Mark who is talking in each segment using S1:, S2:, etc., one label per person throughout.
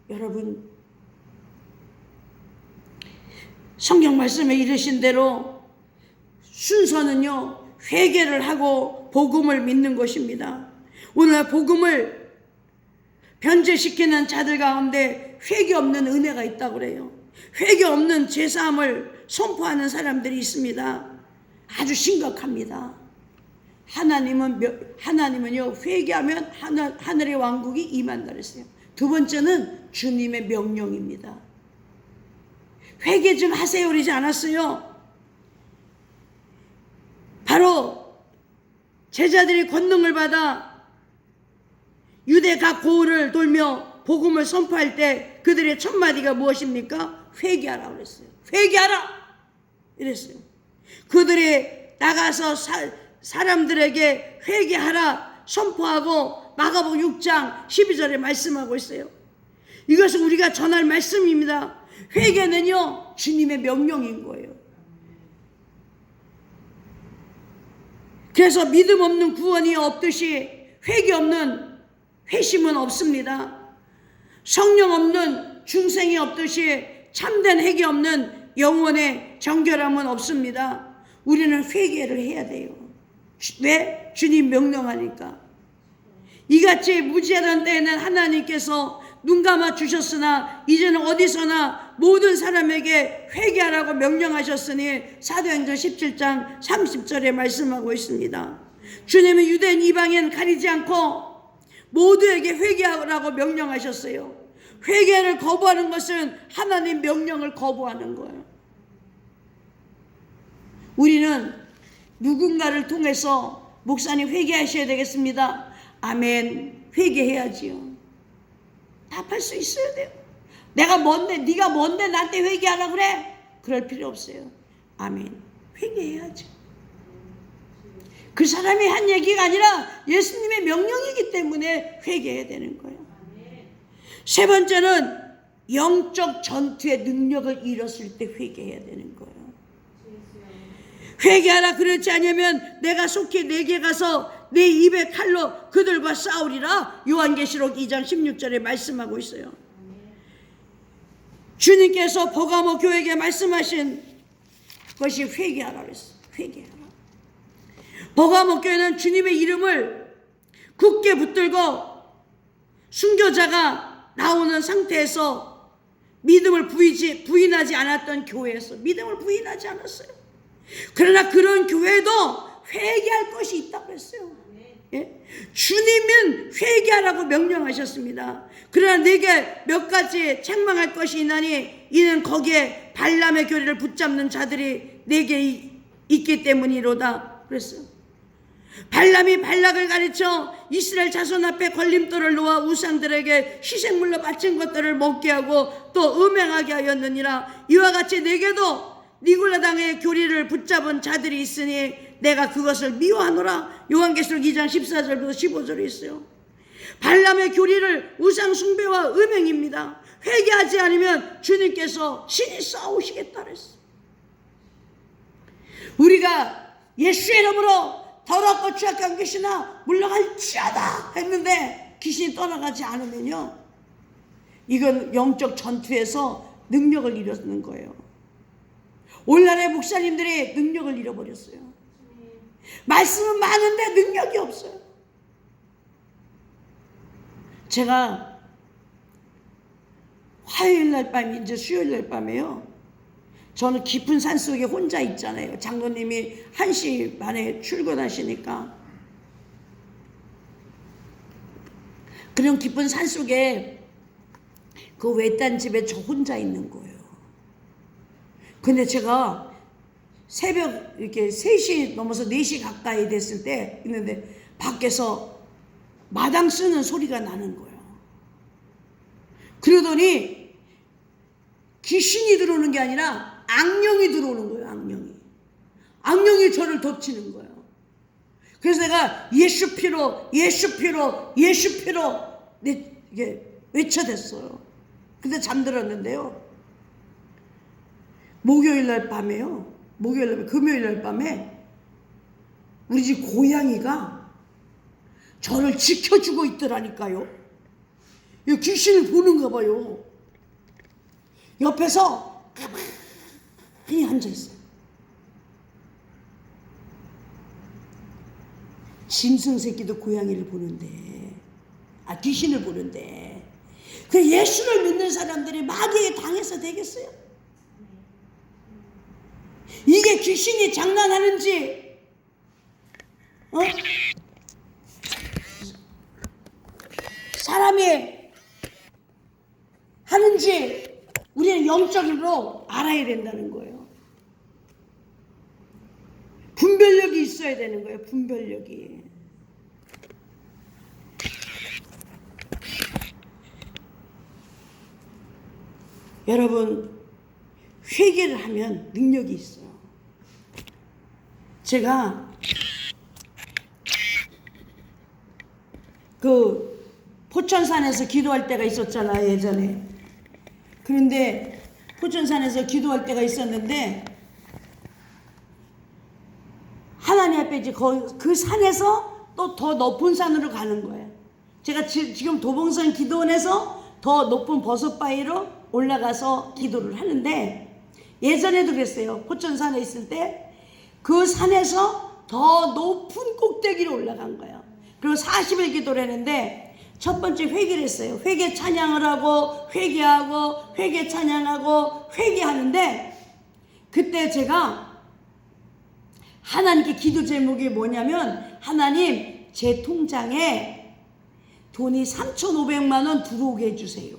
S1: 여러분, 성경 말씀에 이르신 대로 순서는요, 회개를 하고 복음을 믿는 것입니다. 오늘 복음을 변제시키는 자들 가운데 회개 없는 은혜가 있다고 그래요. 회개 없는 제사함을 선포하는 사람들이 있습니다. 아주 심각합니다. 하나님은요, 회개하면 하늘의 왕국이 임한다 그랬어요. 두 번째는 주님의 명령입니다. 회개 좀 하세요 그러지 않았어요. 바로 제자들이 권능을 받아 유대 각 고을을 돌며 복음을 선포할 때 그들의 첫 마디가 무엇입니까? 회개하라 그랬어요. 회개하라 이랬어요. 그들이 나가서 사람들에게 회개하라 선포하고 마가복음 6장 12절에 말씀하고 있어요. 이것은 우리가 전할 말씀입니다. 회개는요, 주님의 명령인 거예요. 그래서 믿음 없는 구원이 없듯이 회개 없는 회심은 없습니다. 성령 없는 중생이 없듯이 참된 회개 없는 영혼의 정결함은 없습니다. 우리는 회개를 해야 돼요. 왜? 주님 명령하니까. 이같이 무지하던 때에는 하나님께서 눈 감아 주셨으나 이제는 어디서나 모든 사람에게 회개하라고 명령하셨으니 사도행전 17장 30절에 말씀하고 있습니다. 주님은 유대인 이방인 가리지 않고 모두에게 회개하라고 명령하셨어요. 회개를 거부하는 것은 하나님 명령을 거부하는 거예요. 우리는 누군가를 통해서 목사님 회개하셔야 되겠습니다. 아멘. 회개해야지요. 답할 수 있어야 돼요. 내가 뭔데, 네가 뭔데 나한테 회개하라 그래? 그럴 필요 없어요. 아멘. 회개해야죠. 그 사람이 한 얘기가 아니라 예수님의 명령이기 때문에 회개해야 되는 거예요. 세 번째는 영적 전투의 능력을 잃었을 때 회개해야 되는 거예요. 회개하라 그렇지 않으면 내가 속히 내게 가서 내 입의 칼로 그들과 싸우리라. 요한계시록 2장 16절에 말씀하고 있어요. 주님께서 버가모 교회에게 말씀하신 것이 회개하라 그랬어요. 회개하라. 버가모 교회는 주님의 이름을 굳게 붙들고 순교자가 나오는 상태에서 믿음을 부인하지 않았던 교회였어요. 믿음을 부인하지 않았어요. 그러나 그런 교회도 회개할 것이 있다고 했어요. 예? 주님은 회개하라고 명령하셨습니다. 그러나 내게 몇 가지 책망할 것이 있나니 이는 거기에 발람의 교리를 붙잡는 자들이 내게 있기 때문이로다 그랬어요. 발람이 발락을 가르쳐 이스라엘 자손 앞에 걸림돌을 놓아 우상들에게 희생물로 바친 것들을 먹게 하고 또 음행하게 하였느니라. 이와 같이 내게도 니골라당의 교리를 붙잡은 자들이 있으니 내가 그것을 미워하노라. 요한계시록 2장 14절부터 15절에 있어요. 발람의 교리를 우상 숭배와 음행입니다. 회개하지 않으면 주님께서 신이 싸우시겠다 그랬어요. 우리가 예수의 이름으로 더럽고 취약한 귀신아 물러갈지어다 했는데 귀신이 떠나가지 않으면요, 이건 영적 전투에서 능력을 잃었는 거예요. 오늘날의 목사님들이 능력을 잃어버렸어요. 말씀은 많은데 능력이 없어요. 제가 화요일날 밤, 이제 수요일날 밤에요, 저는 깊은 산속에 혼자 있잖아요. 장로님이 1시 반에 출근하시니까. 그런 깊은 산속에 그 외딴 집에 저 혼자 있는 거예요. 근데 제가 새벽 이렇게 3시 넘어서 4시 가까이 됐을 때 있는데 밖에서 마당 쓰는 소리가 나는 거예요. 그러더니 귀신이 들어오는 게 아니라 악령이 들어오는 거예요. 악령이 저를 덮치는 거예요. 그래서 내가 예수 피로 이게 외쳐댔어요. 근데 잠들었는데요, 금요일날 밤에 우리 집 고양이가 저를 지켜주고 있더라니까요. 이 귀신을 보는가 봐요. 옆에서 가만히 앉아있어요. 짐승 새끼도 고양이를 보는데, 귀신을 보는데, 그 예수를 믿는 사람들이 마귀에게 당해서 되겠어요? 이게 귀신이 장난하는지, 사람이 하는지 우리는 영적으로 알아야 된다는 거예요. 분별력이 있어야 되는 거예요. 분별력이. 여러분, 회개를 하면 능력이 있어요. 제가 그 포천산에서 기도할 때가 있었잖아요, 예전에. 그런데 포천산에서 기도할 때가 있었는데 하나님 앞에 이제 그 산에서 또 더 높은 산으로 가는 거예요. 제가 지금 도봉산 기도원에서 더 높은 버섯바위로 올라가서 기도를 하는데, 예전에도 그랬어요. 포천산에 있을 때 그 산에서 더 높은 꼭대기로 올라간 거예요. 그리고 40일 기도를 했는데 첫 번째 회개를 했어요. 회개 찬양을 하고 회개하고 회개 찬양하고 회개하는데, 그때 제가 하나님께 기도 제목이 뭐냐면, 하나님 제 통장에 돈이 3,500만 원 들어오게 해주세요.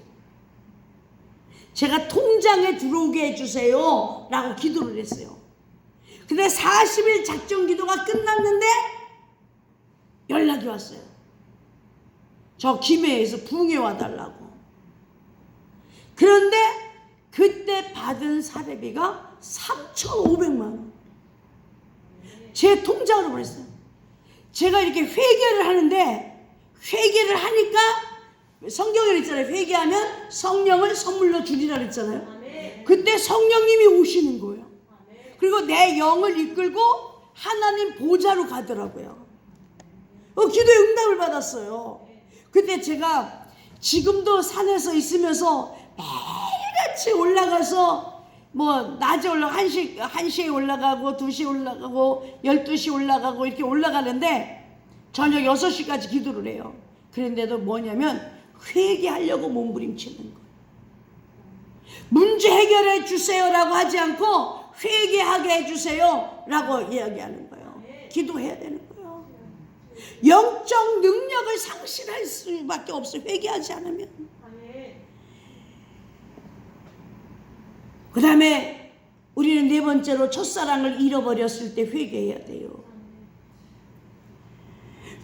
S1: 제가 통장에 들어오게 해주세요 라고 기도를 했어요. 근데 40일 작정 기도가 끝났는데 연락이 왔어요. 저 김해에서 부흥회 와달라고. 그런데 그때 받은 사례비가 3,500만 원. 제 통장으로 보냈어요. 제가 이렇게 회개를 하는데, 회개를 하니까 성경에 있잖아요. 회개하면 성령을 선물로 주리라 그랬잖아요. 그때 성령님이 오시는 거예요. 그리고 내 영을 이끌고 하나님 보좌로 가더라고요. 기도의 응답을 받았어요. 그때 제가 지금도 산에서 있으면서 매일같이 올라가서 낮에 1시에 올라가고 2시에 올라가고 12시에 올라가고 이렇게 올라가는데 저녁 6시까지 기도를 해요. 그런데도 뭐냐면 회개하려고 몸부림치는 거예요. 문제 해결해 주세요라고 하지 않고 회개하게 해주세요 라고 이야기하는 거예요. 기도해야 되는 거예요. 영적 능력을 상실할 수밖에 없어요. 회개하지 않으면. 그 다음에 우리는 네 번째로 첫사랑을 잃어버렸을 때 회개해야 돼요.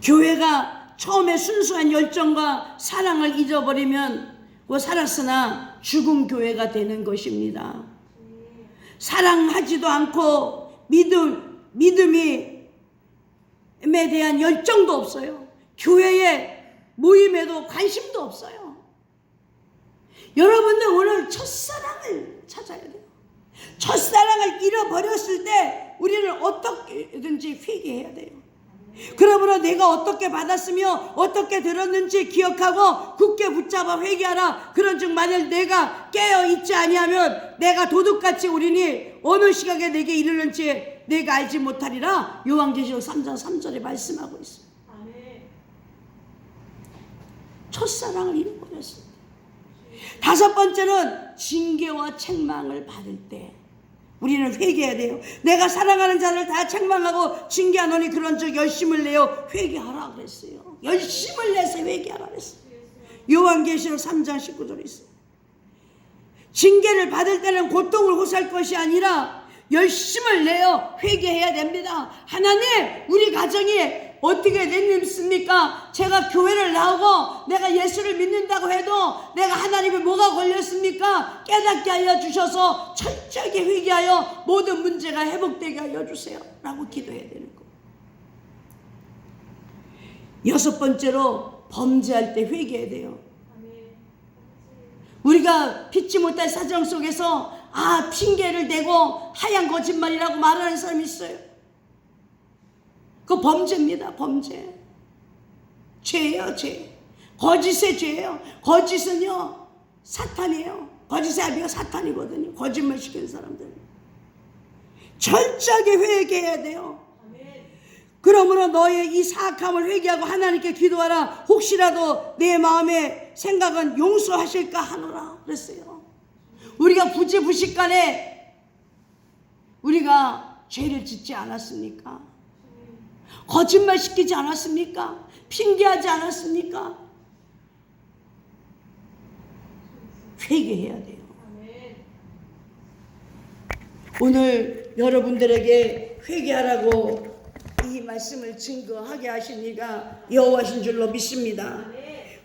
S1: 교회가 처음에 순수한 열정과 사랑을 잃어버리면 살았으나 죽은 교회가 되는 것입니다. 사랑하지도 않고 믿음에 대한 열정도 없어요. 교회의 모임에도 관심도 없어요. 여러분들 오늘 첫사랑을 찾아야 돼요. 첫사랑을 잃어버렸을 때 우리는 어떻게든지 회개해야 돼요. 그러므로 내가 어떻게 받았으며 어떻게 들었는지 기억하고 굳게 붙잡아 회개하라. 그런즉 만일 내가 깨어있지 아니하면 내가 도둑같이 오리니 어느 시각에 내게 이르는지 내가 알지 못하리라. 요한계시록 3장 3절에 말씀하고 있어요. 첫사랑을 잃어버렸어요. 다섯 번째는 징계와 책망을 받을 때 우리는 회개해야 돼요. 내가 사랑하는 자를 다 책망하고 징계하노니 그런즉 열심을 내어 회개하라 그랬어요. 열심을 내서 회개하라 그랬어요. 요한계시록 3장 19절에 있어요. 징계를 받을 때는 고통을 호소할 것이 아니라 열심을 내어 회개해야 됩니다. 하나님, 우리 가정이 어떻게 됐습니까? 제가 교회를 나오고 내가 예수를 믿는다고 해도 내가 하나님의 뭐가 걸렸습니까? 깨닫게 하여 주셔서 철저하게 회개하여 모든 문제가 회복되게 하여 주세요 라고 기도해야 되는 거예요. 여섯 번째로 범죄할 때 회개해야 돼요. 우리가 피치 못할 사정 속에서 핑계를 대고 하얀 거짓말이라고 말하는 사람이 있어요. 그 범죄입니다. 범죄. 죄예요, 죄. 거짓의 죄예요. 거짓은요 사탄이에요. 거짓의 아비가 사탄이거든요. 거짓말 시키는 사람들. 철저하게 회개해야 돼요. 그러므로 너의 이 사악함을 회개하고 하나님께 기도하라. 혹시라도 내 마음의 생각은 용서하실까 하노라 그랬어요. 우리가 부지부식간에 우리가 죄를 짓지 않았습니까? 거짓말 시키지 않았습니까? 핑계하지 않았습니까? 회개해야 돼요. 오늘 여러분들에게 회개하라고 이 말씀을 증거하게 하신 이가 여호와신 줄로 믿습니다.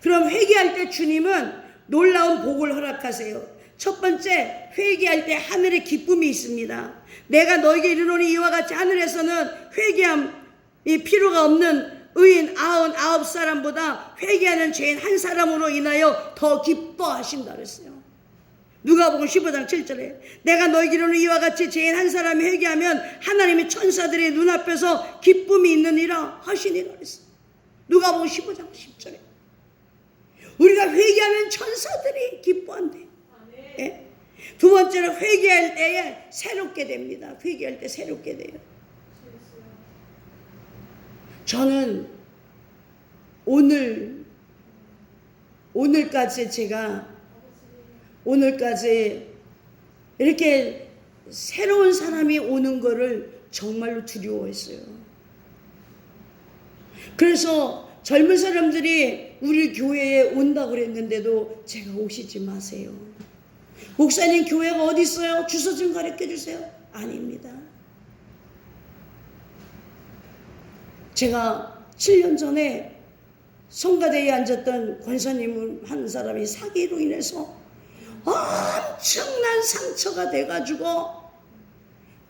S1: 그럼 회개할 때 주님은 놀라운 복을 허락하세요. 첫 번째, 회개할 때 하늘의 기쁨이 있습니다. 내가 너에게 이르노니 이와 같이 하늘에서는 회개함이 필요가 없는 의인 99사람보다 회개하는 죄인 한 사람으로 인하여 더 기뻐하신다 그랬어요. 누가복음 15장 7절에 내가 너에게 이르노니 이와 같이 죄인 한 사람이 회개하면 하나님의 천사들의 눈앞에서 기쁨이 있느니라 하시니라 그랬어요. 누가복음 15장 10절에 우리가 회개하면 천사들이 기뻐한대. 예? 두 번째는 회개할 때에 새롭게 됩니다. 회개할 때 새롭게 돼요. 저는 오늘까지 이렇게 새로운 사람이 오는 거를 정말로 두려워했어요. 그래서 젊은 사람들이 우리 교회에 온다고 그랬는데도 제가 오시지 마세요. 목사님 교회가 어디 있어요? 주소 좀 가르쳐 주세요. 아닙니다. 제가 7년 전에 성가대에 앉았던 권사님 한 사람이 사기로 인해서 엄청난 상처가 돼가지고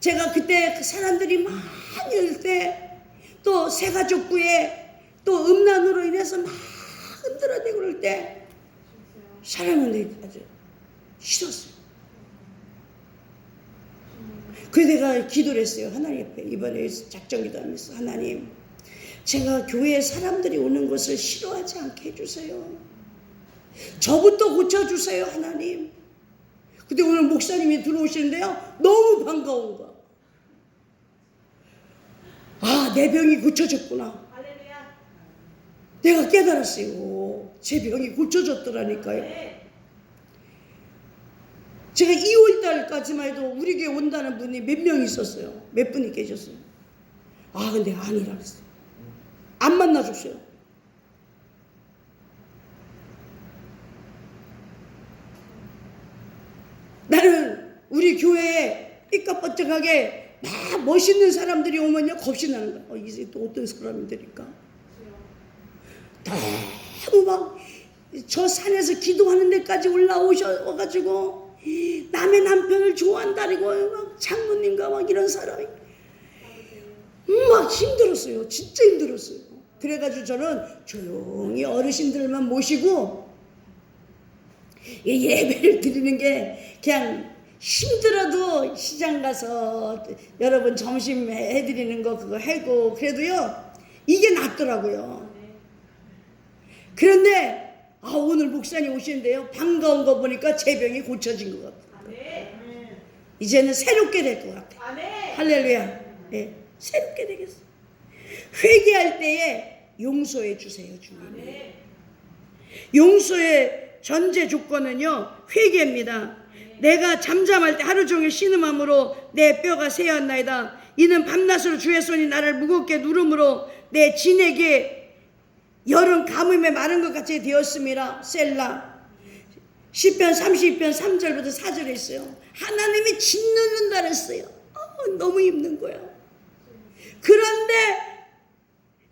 S1: 제가 그때 그 사람들이 많이 올 때 또 새가족부에 또 음란으로 인해서 막 흔들어대고 그럴 때 사람은 아주 싫었어요. 그래서 내가 기도를 했어요. 하나님 앞에 이번에 작정 기도하면서 하나님 제가 교회에 사람들이 오는 것을 싫어하지 않게 해주세요. 저부터 고쳐주세요 하나님. 근데 오늘 목사님이 들어오시는데요 너무 반가운 거야. 아, 내 병이 고쳐졌구나. 내가 깨달았어요. 제 병이 고쳐졌더라니까요. 제가 2월달까지만 해도 우리 교회 온다는 분이 몇 명 있었어요. 몇 분이 계셨어요. 아, 근데 아니라 그랬어요. 안 만나줬어요. 나는 우리 교회에 삐까뻔쩍하게 막 멋있는 사람들이 오면요 겁이 나는 거야. 이제 또 어떤 사람들일까? 너무 막 저 산에서 기도하는 데까지 올라오셔가지고 남의 남편을 좋아한다고 막 장모님과 막 이런 사람이 막 힘들었어요. 진짜 힘들었어요. 그래가지고 저는 조용히 어르신들만 모시고 예배를 드리는 게 그냥 힘들어도 시장 가서 여러분 점심 해드리는 거 그거 하고 그래도요 이게 낫더라고요. 그런데 오늘 목사님 오시는데요 반가운 거 보니까 제 병이 고쳐진 것 같아요. 이제는 새롭게 될 것 같아요. 할렐루야. 네, 새롭게 되겠어요. 회개할 때에 용서해 주세요 주님. 용서의 전제 조건은요 회개입니다. 내가 잠잠할 때 하루 종일 신음함으로 내 뼈가 새었나이다. 이는 밤낮으로 주의 손이 나를 무겁게 누름으로 내 진에게 여름 가뭄에 마른 것 같이 되었음이라. 셀라. 시편 32편 3절부터 4절에 있어요. 하나님이 짓누른다 그랬어요. 너무 힘든 거야. 그런데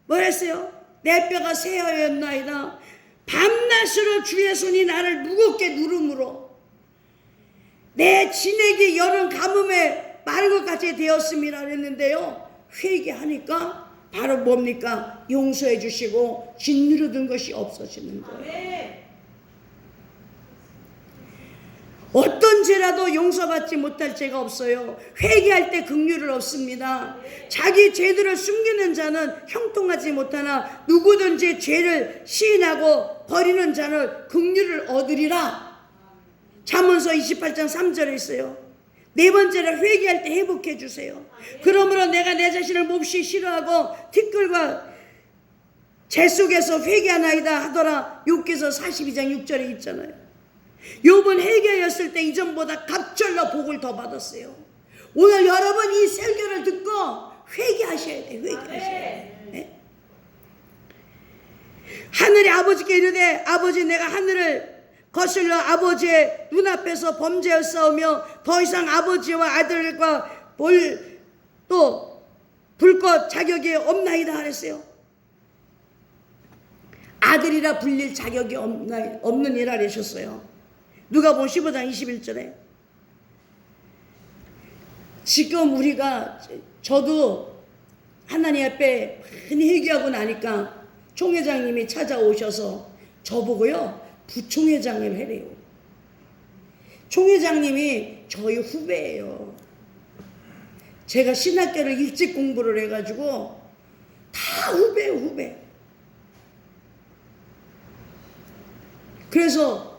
S1: 뭐랬어요? 내 뼈가 새하였나이다. 밤낮으로 주의 손이 나를 무겁게 누름으로 내 진에게 여름 가뭄에 마른 것 같이 되었음이라 그랬는데요. 회개하니까 바로 뭡니까? 용서해 주시고 짓누르던 것이 없어지는 거예요. 어떤 죄를 죄라도 용서받지 못할 죄가 없어요. 회개할 때 긍휼을 얻습니다. 자기 죄들을 숨기는 자는 형통하지 못하나 누구든지 죄를 시인하고 버리는 자는 긍휼을 얻으리라. 잠언서 28장 3절에 있어요. 네 번째로 회개할 때 회복해 주세요. 그러므로 내가 내 자신을 몹시 싫어하고 티끌과 재 속에서 회개하나이다 하더라. 욥기서 42장 6절에 있잖아요. 욥은 회개하였을 때 이전보다 갑절로 복을 더 받았어요. 오늘 여러분 이 설교를 듣고 회개하셔야 돼요. 회개하셔야 돼요. 네? 하늘의 아버지께 이르되 아버지 내가 하늘을 거슬러 아버지의 눈앞에서 범죄하였사오며 더 이상 아버지와 아들과 또 불꽃 자격이 없나이다 하랬어요. 아들이라 불릴 자격이 없느니라 하셨어요. 누가복음 15장 21절에. 지금 우리가 저도 하나님 앞에 많이 회개하고 나니까 총회장님이 찾아오셔서 저보고요 부총회장님 해래요. 총회장님이 저희 후배예요. 제가 신학교를 일찍 공부를 해가지고 다 후배예요. 후배. 그래서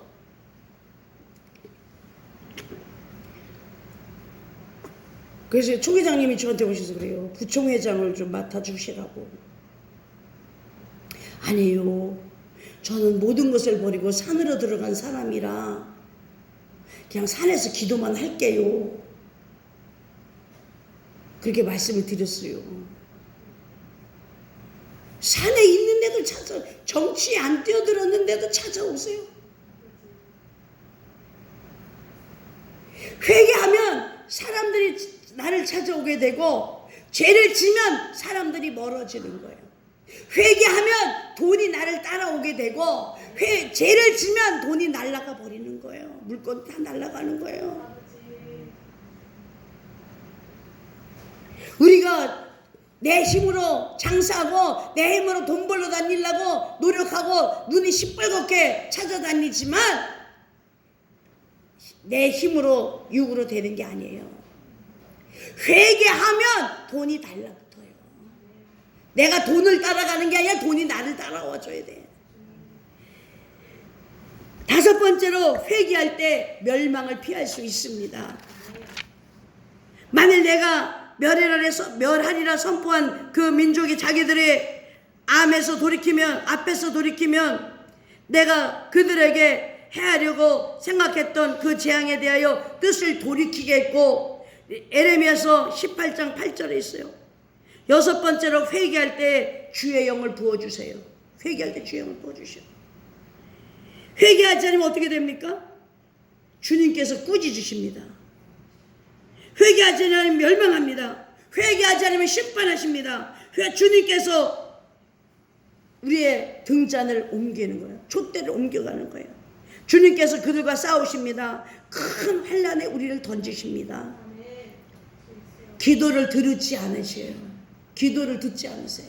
S1: 총회장님이 저한테 오셔서 그래요. 부총회장을 좀 맡아주시라고. 아니에요. 저는 모든 것을 버리고 산으로 들어간 사람이라 그냥 산에서 기도만 할게요. 그렇게 말씀을 드렸어요. 산에 있는데도 정치에 안 뛰어들었는데도 찾아오세요. 회개하면 사람들이 나를 찾아오게 되고 죄를 지면 사람들이 멀어지는 거예요. 회개하면 돈이 나를 따라오게 되고 죄를 지면 돈이 날아가 버리는 거예요. 물건 다 날아가는 거예요. 우리가 내 힘으로 장사하고 내 힘으로 돈 벌러 다니려고 노력하고 눈이 시뻘겋게 찾아다니지만 내 힘으로 육으로 되는 게 아니에요. 회개하면 돈이 달라붙어요. 내가 돈을 따라가는 게 아니라 돈이 나를 따라와줘야 돼. 다섯 번째로 회개할 때 멸망을 피할 수 있습니다. 만일 내가 멸하리라 선포한 그 민족이 자기들의 앞에서 돌이키면 내가 그들에게 해하려고 생각했던 그 재앙에 대하여 뜻을 돌이키겠고, 에레미야서 18장 8절에 있어요. 여섯 번째로 회개할 때 주의 영을 부어주세요. 회개할 때 주의 영을 부어주셔. 회개하지 않으면 어떻게 됩니까? 주님께서 꾸짖으십니다. 회개하지 않으면 멸망합니다. 회개하지 않으면 심판하십니다. 주님께서 우리의 등잔을 옮기는 거예요. 촛대를 옮겨가는 거예요. 주님께서 그들과 싸우십니다. 큰 환난에 우리를 던지십니다. 기도를 들지 않으세요. 기도를 듣지 않으세요.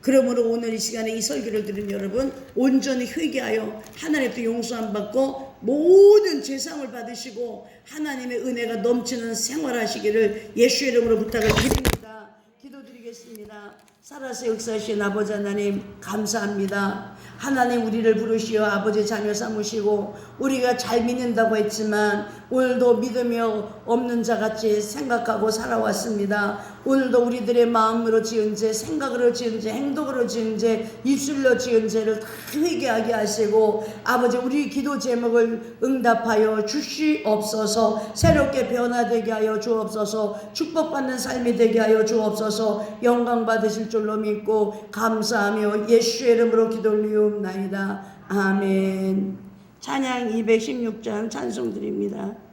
S1: 그러므로 오늘 이 시간에 이 설교를 들은 여러분, 온전히 회개하여 하나님께 용서함 받고 모든 죄상을 받으시고 하나님의 은혜가 넘치는 생활하시기를 예수의 이름으로 부탁을 드립니다. 기도드리겠습니다. 살아서 역사하신 아버지 하나님 감사합니다. 하나님 우리를 부르시어 아버지 자녀 삼으시고 우리가 잘 믿는다고 했지만 오늘도 믿음이 없는 자같이 생각하고 살아왔습니다. 오늘도 우리들의 마음으로 지은 죄, 생각으로 지은 죄, 행동으로 지은 죄, 입술로 지은 죄를 다 회개하게 하시고 아버지 우리 기도 제목을 응답하여 주시옵소서. 새롭게 변화되게 하여 주옵소서. 축복받는 삶이 되게 하여 주옵소서. 영광 받으실 줄로 믿고 감사하며 예수의 이름으로 기도 올리옵나이다. 아멘. 찬양 216장 찬송 드립니다.